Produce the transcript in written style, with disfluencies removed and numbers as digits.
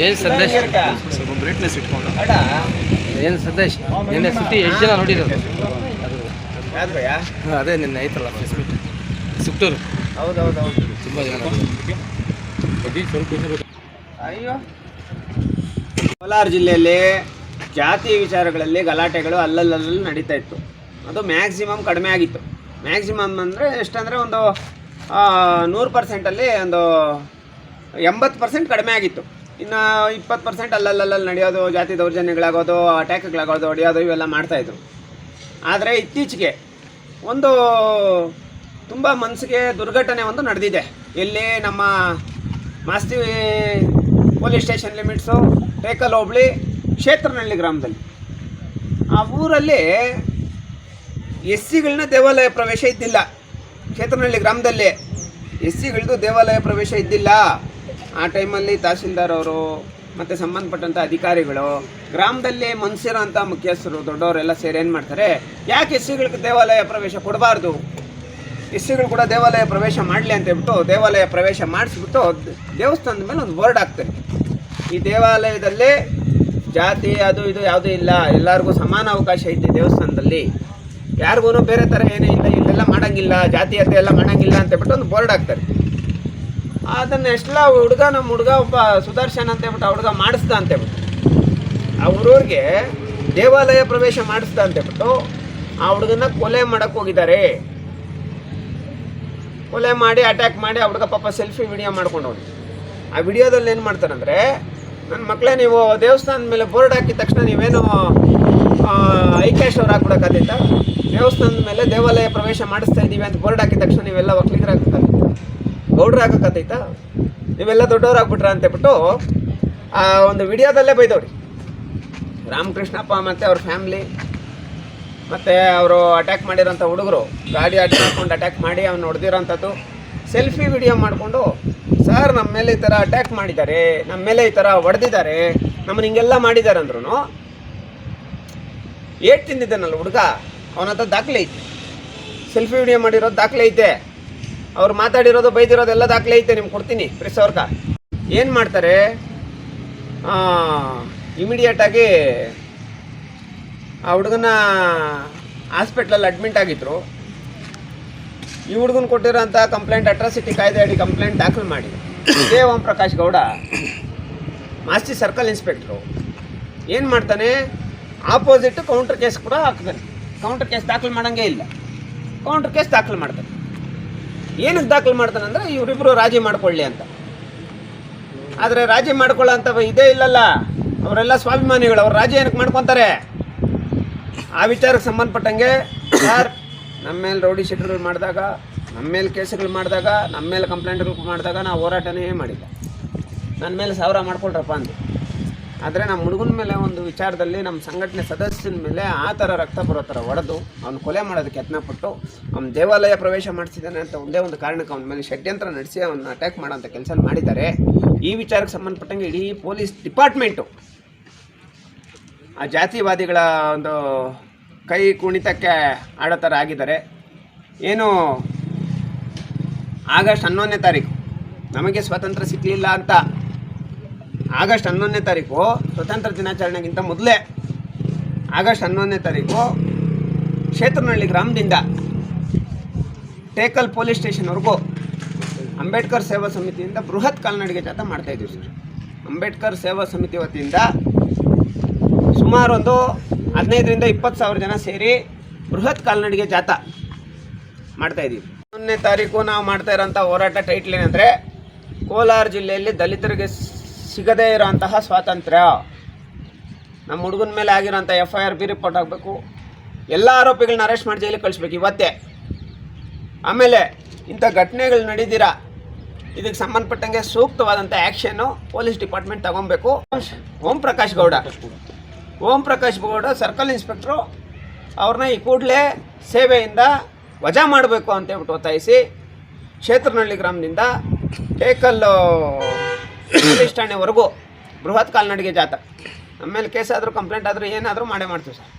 ಏನು ಸಂದೇಶ ಏನು ಸಂದೇಶ ನಿನ್ನೆ ಸುತ್ತಿ ಎಷ್ಟು ಜನ ನೋಡಿರೋದು ಅದೇ ನಿನ್ನೆ ಐತಲ್ಲ ಸುತ್ತೂರು ಹೌದೌದೌದು ತುಂಬ ಜನ ಅಯ್ಯೋ ಕೋಲಾರ ಜಿಲ್ಲೆಯಲ್ಲಿ ಜಾತಿ ವಿಚಾರಗಳಲ್ಲಿ ಗಲಾಟೆಗಳು ಅಲ್ಲಲ್ಲಿ ನಡೀತಾ ಇತ್ತು. ಅದು ಮ್ಯಾಕ್ಸಿಮಮ್ ಕಡಿಮೆ ಆಗಿತ್ತು. ಮ್ಯಾಕ್ಸಿಮಮ್ ಅಂದರೆ ಎಷ್ಟಂದರೆ ಒಂದು 100%ಅಲ್ಲಿ ಒಂದು 80% ಕಡಿಮೆ ಆಗಿತ್ತು. ಇನ್ನು 20% ಅಲ್ಲಲ್ಲಿ ನಡೆಯೋದು, ಜಾತಿ ದೌರ್ಜನ್ಯಗಳಾಗೋದು, ಅಟ್ಯಾಕ್ಗಳಾಗೋದು, ಹೊಡೆಯೋದು ಇವೆಲ್ಲ ಮಾಡ್ತಾಯಿದ್ರು. ಆದರೆ ಇತ್ತೀಚೆಗೆ ಒಂದು ತುಂಬ ಮನಸ್ಸಿಗೆ ದುರ್ಘಟನೆ ಒಂದು ನಡೆದಿದೆ. ಎಲ್ಲಿ ನಮ್ಮ Masti police station limits, Tekal ಹೋಬಳಿ, ಕ್ಷೇತ್ರನಹಳ್ಳಿ ಗ್ರಾಮದಲ್ಲಿ. ಆ ಊರಲ್ಲಿ SCಗಳನ್ನ ದೇವಾಲಯ ಪ್ರವೇಶ ಇದ್ದಿಲ್ಲ. ಕ್ಷೇತ್ರನಹಳ್ಳಿ ಗ್ರಾಮದಲ್ಲಿ SCಗಳದ್ದು ದೇವಾಲಯ ಪ್ರವೇಶ ಇದ್ದಿಲ್ಲ. ಆ ಟೈಮಲ್ಲಿ ತಹಸೀಲ್ದಾರ್ ಅವರು ಮತ್ತು ಸಂಬಂಧಪಟ್ಟಂಥ ಅಧಿಕಾರಿಗಳು, ಗ್ರಾಮದಲ್ಲಿ ಮನುಷ್ಯರಂಥ ಮುಖ್ಯಸ್ಥರು, ದೊಡ್ಡವರೆಲ್ಲ ಸೇರಿ ಏನು ಮಾಡ್ತಾರೆ, ಯಾಕೆ SCಗಳಿಗೆ ದೇವಾಲಯ ಪ್ರವೇಶ ಕೊಡಬಾರ್ದು, SCಗಳು ಕೂಡ ದೇವಾಲಯ ಪ್ರವೇಶ ಮಾಡಲಿ ಅಂತ ಹೇಳ್ಬಿಟ್ಟು ದೇವಾಲಯ ಪ್ರವೇಶ ಮಾಡಿಸ್ಬಿಟ್ಟು ದೇವಸ್ಥಾನದ ಮೇಲೆ ಒಂದು ಬೋರ್ಡ್ ಹಾಕ್ತಾರೆ. ಈ ದೇವಾಲಯದಲ್ಲಿ ಜಾತಿ ಅದು ಇದು ಯಾವುದೂ ಇಲ್ಲ, ಎಲ್ಲರಿಗೂ ಸಮಾನ ಅವಕಾಶ ಐತೆ ದೇವಸ್ಥಾನದಲ್ಲಿ, ಯಾರಿಗೂ ಬೇರೆ ಥರ ಏನೂ ಇಲ್ಲ, ಇಲ್ಲೆಲ್ಲ ಮಾಡೋಂಗಿಲ್ಲ, ಜಾತೀಯತೆ ಎಲ್ಲ ಮಾಡೋಂಗಿಲ್ಲ ಅಂತ ಹೇಳ್ಬಿಟ್ಟು ಒಂದು ಬೋರ್ಡ್ ಹಾಕ್ತಾರೆ. ಅದನ್ನು ಎಷ್ಟೆಲ್ಲ ನಮ್ಮ ಹುಡುಗ ಒಬ್ಬ ಸುದರ್ಶನ್ ಅಂತ ಹೇಳ್ಬಿಟ್ಟು ಆ ಹುಡುಗ ಮಾಡಿಸ್ದ ಅಂತೇಳ್ಬಿಟ್ಟು ಆ ಊರವ್ರಿಗೆ ದೇವಾಲಯ ಪ್ರವೇಶ ಮಾಡಿಸ್ದ ಅಂತೇಳ್ಬಿಟ್ಟು ಆ ಹುಡುಗನ ಕೊಲೆ ಮಾಡೋಕ್ಕೆ ಹೋಗಿದ್ದಾರೆ. ಕೊಲೆ ಮಾಡಿ ಅಟ್ಯಾಕ್ ಮಾಡಿ ಆ ಹುಡುಗ ಪಾಪ ಸೆಲ್ಫಿ ವಿಡಿಯೋ ಮಾಡ್ಕೊಂಡು ಹೋಗಿ. ಆ ವಿಡಿಯೋದಲ್ಲಿ ಏನು ಮಾಡ್ತಾರಂದರೆ, ನನ್ನ ಮಕ್ಕಳೇ ನೀವು ದೇವಸ್ಥಾನದ ಮೇಲೆ ಬೋರ್ಡ್ ಹಾಕಿದ ತಕ್ಷಣ ನೀವೇನು ಐಕ್ಯಾಶ್ ಅವ್ರು ಹಾಕ್ಬಿಡೋಕ್ಕಾಗೈತಾ, ದೇವಸ್ಥಾನದ ಮೇಲೆ ದೇವಾಲಯ ಪ್ರವೇಶ ಮಾಡಿಸ್ತಾ ಇದ್ದೀವಿ ಅಂತ ಬೋರ್ಡ್ ಹಾಕಿದ ತಕ್ಷಣ ನೀವೆಲ್ಲ ಒಕ್ಕಲಿಗರಾಗಬೇಕಾಗೈತಾ, ಗೌಡ್ರು ಹಾಕೋಕ್ಕಾಗೈತಾ, ನೀವೆಲ್ಲ ದೊಡ್ಡವ್ರು ಆಗ್ಬಿಟ್ರ ಅಂತೇಳ್ಬಿಟ್ಟು ಆ ಒಂದು ವಿಡಿಯೋದಲ್ಲೇ ಬೈದವ್ರಿ. ರಾಮಕೃಷ್ಣಪ್ಪ ಮತ್ತು ಅವ್ರ ಫ್ಯಾಮ್ಲಿ ಮತ್ತು ಅವರು ಅಟ್ಯಾಕ್ ಮಾಡಿರೋಂಥ ಹುಡುಗರು ಗಾಡಿ ಅಡ್ಡ ಹಾಕ್ಕೊಂಡು ಅಟ್ಯಾಕ್ ಮಾಡಿ ಅವ್ನು ಹೊಡೆದಿರೋಂಥದ್ದು ಸೆಲ್ಫಿ ವಿಡಿಯೋ ಮಾಡಿಕೊಂಡು, ಸರ್ ನಮ್ಮ ಮೇಲೆ ಈ ಥರ ಅಟ್ಯಾಕ್ ಮಾಡಿದ್ದಾರೆ, ನಮ್ಮ ಮೇಲೆ ಈ ಥರ ಹೊಡೆದಿದ್ದಾರೆ, ನಮ್ಮನ್ನು ಹಿಂಗೆಲ್ಲ ಮಾಡಿದ್ದಾರೆ ಅಂದ್ರೂ ಏಟ್ ತಿಂದಿದ್ದಾನಲ್ಲ ಹುಡುಗ, ಅವನ ಹತ್ರ ದಾಖಲೆ ಐತೆ, ಸೆಲ್ಫಿ ವಿಡಿಯೋ ಮಾಡಿರೋದು ದಾಖಲೆ ಐತೆ, ಅವ್ರು ಮಾತಾಡಿರೋದು ಬೈದಿರೋದೆಲ್ಲ ದಾಖಲೆ ಐತೆ, ನಿಮ್ಗೆ ಕೊಡ್ತೀನಿ ಪ್ರೆಸ್ ಅವ್ರಗ. ಏನು ಮಾಡ್ತಾರೆ, ಇಮಿಡಿಯೇಟಾಗಿ ಆ ಹುಡುಗನ ಹಾಸ್ಪಿಟ್ಲಲ್ಲಿ ಅಡ್ಮಿಂಟ್ ಆಗಿದ್ರು. ಈ ಹುಡುಗನ ಕೊಟ್ಟಿರೋಂಥ ಕಂಪ್ಲೇಂಟ್ ಅಟ್ರಾಸಿಟಿ ಕಾಯ್ದೆ ಅಡಿ ಕಂಪ್ಲೇಂಟ್ ದಾಖಲು ಮಾಡಿ ಇದೇ ಓಂ ಪ್ರಕಾಶ್ ಗೌಡ ಮಾಸ್ತಿ ಸರ್ಕಲ್ ಇನ್ಸ್ಪೆಕ್ಟ್ರು ಏನು ಮಾಡ್ತಾನೆ, ಆಪೋಸಿಟ್ ಕೌಂಟರ್ ಕೇಸ್ ಕೂಡ ಹಾಕ್ತಾನೆ. ಕೌಂಟರ್ ಕೇಸ್ ದಾಖಲು ಮಾಡೋಂಗೇ ಇಲ್ಲ, ಕೌಂಟರ್ ಕೇಸ್ ದಾಖಲು ಮಾಡ್ತಾನೆ. ಏನಕ್ಕೆ ದಾಖಲು ಮಾಡ್ತಾನೆ ಅಂದರೆ ಇವರಿಬ್ಬರು ರಾಜಿ ಮಾಡ್ಕೊಳ್ಳಿ ಅಂತ. ಆದರೆ ರಾಜಿ ಮಾಡ್ಕೊಳ್ಳೋ ಅಂತ ಇದೇ ಇಲ್ಲಲ್ಲ, ಅವರೆಲ್ಲ ಸ್ವಾಭಿಮಾನಿಗಳು, ಅವ್ರು ರಾಜಿ ಏನಕ್ಕೆ ಮಾಡ್ಕೊತಾರೆ. ಆ ವಿಚಾರಕ್ಕೆ ಸಂಬಂಧಪಟ್ಟಂಗೆ ಯಾರು ನಮ್ಮ ಮೇಲೆ ರೌಡಿ ಶೀಟ್ಗಳು ಮಾಡಿದಾಗ, ನಮ್ಮ ಮೇಲೆ ಕೇಸುಗಳು ಮಾಡಿದಾಗ, ನಮ್ಮ ಮೇಲೆ ಕಂಪ್ಲೇಂಟ್ಗಳು ಮಾಡಿದಾಗ ನಾವು ಹೋರಾಟನೇ ಮಾಡಿಲ್ಲ. ನನ್ನ ಮೇಲೆ 1000 ಮಾಡ್ಕೊಳ್ರಪ್ಪ ಅಂದು. ಆದರೆ ನಮ್ಮ ಹುಡುಗನ ಮೇಲೆ ಒಂದು ವಿಚಾರದಲ್ಲಿ ನಮ್ಮ ಸಂಘಟನೆ ಸದಸ್ಯನ ಮೇಲೆ ಆ ಥರ ರಕ್ತ ಬರೋ ಥರ ಹೊಡೆದು ಅವ್ನು ಕೊಲೆ ಮಾಡೋದಕ್ಕೆ ಯತ್ನಪಟ್ಟು ಅವ್ನು ದೇವಾಲಯ ಪ್ರವೇಶ ಮಾಡಿಸಿದ್ದಾನೆ ಅಂತ ಒಂದೇ ಒಂದು ಕಾರಣಕ್ಕೆ ಅವನ ಮೇಲೆ ಷಡ್ಯಂತ್ರ ನಡೆಸಿ ಅವನ್ನ ಅಟ್ಯಾಕ್ ಮಾಡೋಂಥ ಕೆಲಸ ಮಾಡಿದ್ದಾರೆ. ಈ ವಿಚಾರಕ್ಕೆ ಸಂಬಂಧಪಟ್ಟಂಗೆ ಇಡೀ ಪೊಲೀಸ್ ಡಿಪಾರ್ಟ್ಮೆಂಟು ಆ ಜಾತಿವಾದಿಗಳ ಒಂದು ಕೈ ಕುಣಿತಕ್ಕೆ ಆಡೋ ಥರ ಆಗಿದ್ದಾರೆ. ಏನು ಆಗಸ್ಟ್ 11ನೇ ತಾರೀಕು ನಮಗೆ ಸ್ವಾತಂತ್ರ್ಯ ಸಿಗಲಿಲ್ಲ ಅಂತ, ಆಗಸ್ಟ್ 11ನೇ ತಾರೀಕು ಸ್ವತಂತ್ರ ದಿನಾಚರಣೆಗಿಂತ ಮೊದಲೇ ಆಗಸ್ಟ್ 11ನೇ ತಾರೀಕು ಕ್ಷೇತ್ರನಹಳ್ಳಿ ಗ್ರಾಮದಿಂದ ಟೇಕಲ್ ಪೊಲೀಸ್ ಸ್ಟೇಷನ್ವರೆಗೂ ಅಂಬೇಡ್ಕರ್ ಸೇವಾ ಸಮಿತಿಯಿಂದ ಬೃಹತ್ ಕಾಲ್ನಡಿಗೆ ಜಾಥಾ ಮಾಡ್ತಾಯಿದ್ದೀವಿ ಸರ್. ಅಂಬೇಡ್ಕರ್ ಸೇವಾ ಸಮಿತಿ ವತಿಯಿಂದ ಸುಮಾರು ಒಂದು 15ರಿಂದ 20,000 ಜನ ಸೇರಿ ಬೃಹತ್ ಕಾಲ್ನಡಿಗೆ ಜಾಥಾ ಮಾಡ್ತಾಯಿದ್ದೀವಿ. 11ನೇ ತಾರೀಕು ನಾವು ಮಾಡ್ತಾ ಇರೋಂಥ ಹೋರಾಟ ಟೈಟ್ಲ್ ಏನಂದರೆ, ಕೋಲಾರ ಜಿಲ್ಲೆಯಲ್ಲಿ ದಲಿತರಿಗೆ ಸಿಗದೇ ಇರೋಂತಹ ಸ್ವಾತಂತ್ರ್ಯ. ನಮ್ಮ ಹುಡುಗನ ಮೇಲೆ ಆಗಿರೋಂಥ FIR ಬಿ ರಿಪೋರ್ಟ್ ಆಗಬೇಕು, ಎಲ್ಲ ಆರೋಪಿಗಳನ್ನ ಅರೆಸ್ಟ್ ಮಾಡಿ ಜೈಲಿಗೆ ಕಳಿಸ್ಬೇಕು ಇವತ್ತೇ. ಆಮೇಲೆ ಇಂಥ ಘಟನೆಗಳು ನಡೀದಿರ ಇದಕ್ಕೆ ಸಂಬಂಧಪಟ್ಟಂಗೆ ಸೂಕ್ತವಾದಂಥ ಆ್ಯಕ್ಷನ್ನು ಪೊಲೀಸ್ ಡಿಪಾರ್ಟ್ಮೆಂಟ್ ತಗೊಬೇಕು. ಓಂ ಪ್ರಕಾಶ್ ಗೌಡ ಸರ್ಕಲ್ ಇನ್ಸ್ಪೆಕ್ಟ್ರು ಅವ್ರನ್ನ ಈ ಕೂಡಲೇ ಸೇವೆಯಿಂದ ವಜಾ ಮಾಡಬೇಕು ಅಂತೇಳ್ಬಿಟ್ಟು ಒತ್ತಾಯಿಸಿ ಕ್ಷೇತ್ರನಹಳ್ಳಿ ಗ್ರಾಮದಿಂದ ಟೇಕಲ್ ಪೊಲೀಸ್ ಠಾಣೆವರೆಗೂ ಬೃಹತ್ ಕಾಲ್ನಡಿಗೆ ಜಾಥಾ. ನಮ್ಮ ಮೇಲೆ ಕೇಸ್ ಆದರೂ ಕಂಪ್ಲೇಂಟ್ ಆದರೂ ಏನಾದರೂ ಮಾಡೇ ಮಾಡ್ತೀವಿ ಸರ್.